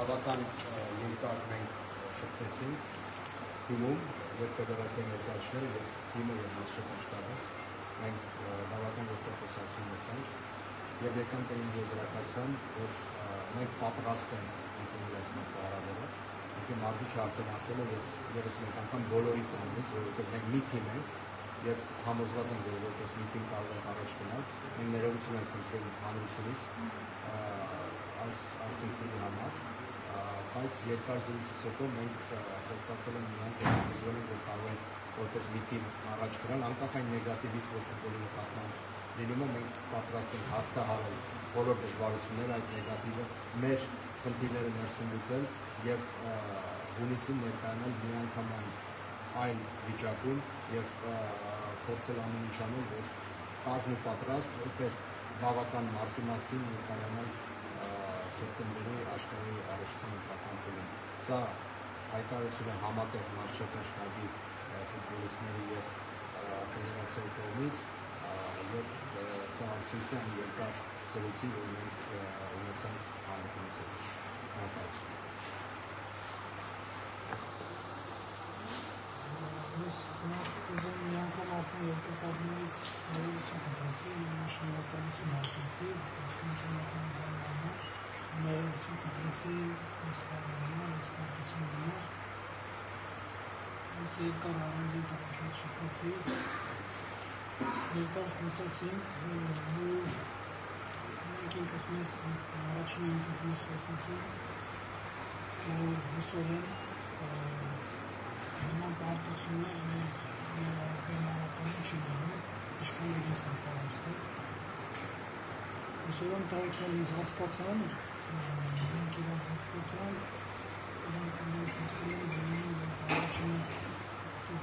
բավական երկար մենք շփվեցինք թիմում եւ ֆեդերացիայի ներկայացուցիչները եւ թիմը եւ մարշչական շտաբը մենք բավական երկար խոսակցություն ունեցանք եւ եկանք այն եզրակացության, որ մենք պատրաստ ենք ընդունել այս մարտահրավերը, ինքը Մարգիչը արդեն ասել է, ես մեկ անգամ բոլորիս անունից, որովհետեւ մենք մի թիմ ենք եւ համոզված ենք, որ որպես մի թիմ կարող ենք առաջ գնալ, մենք ներողություն ենք խնդրում հանրությունից այս արդյունքների համար, բայց երկար զրույցից հետո մենք խոստացել ենք միանց եւ համոզվել ենք, որ կարող ենք որպես մի թիմ առաջ գնալ, անկախ այն նեգատիվից, որ ֆուտբոլի նկատմամբ լինում է, մենք պատրաստ ենք հաղթահարել բոլոր դժվարությունները, այդ նեգատիվը մեր խնդիրները ներսում լուծել եւ հունիսին ներկայանալ միանգամայն այն վիճակում եւ փորձել ամեն ինչ անել, որ կազմը պատրաստ որպես բավական մարտունակ թիմ ներկայանալ սեպտեմբերի աշխարհի առաջին ընտրական փուլում։ Սա հայտարարություն է համատեղ մարշչական շտաբի ֆուտբոլիստների եւ ֆեդերացիայի կողմից եւ սա արդյունք է երկար զրույցի, որ մենք ունեցանք հանրությունից հետ։ Ուզում մի անգամ արդեն երկու կողմերից ներողություն խնդրեցի, շնորհակալություն հայտնեցի, ներողություն խնդրեցի այս բանալու, այս պատմության համար, այս երկար առանձին տղաքիդ շփվեցի, երկար խոսացինք, մենք ինքս մեզ, առաջին ինքս մեզ խոսացինք, որ հուսով եմ, նման պարտություններ մեր ազգային հավաքանում չի լինում, ինչքան որ ես եմ կարողստեղ։ Հուսով եմ տղաքյան ինձ հասկացան, մենք իրան հասկացանք, իրանք իրենց ասել են, որ առաջինը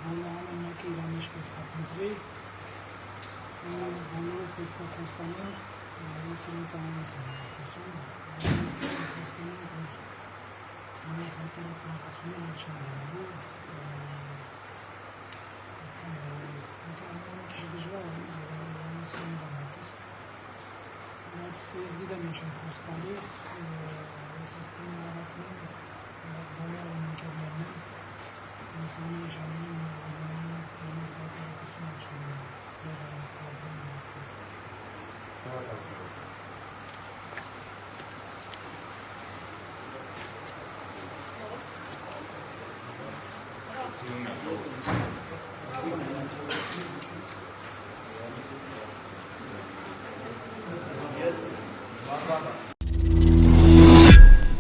բոլորը ամեն մեկը իրան մեջ պետք է խնդրի, բոլորը պետք է խոստանանք, ես իրենց անունից եմ խոսում, խոստանանք, որ մեր հայտարարած պարտությունները չեն լինելու, ես գիտեմ ինչ եմ խոս տալիս, ես ստին հավակնում, բոլոր ընկերներն եմ, ես ամեն ժամանում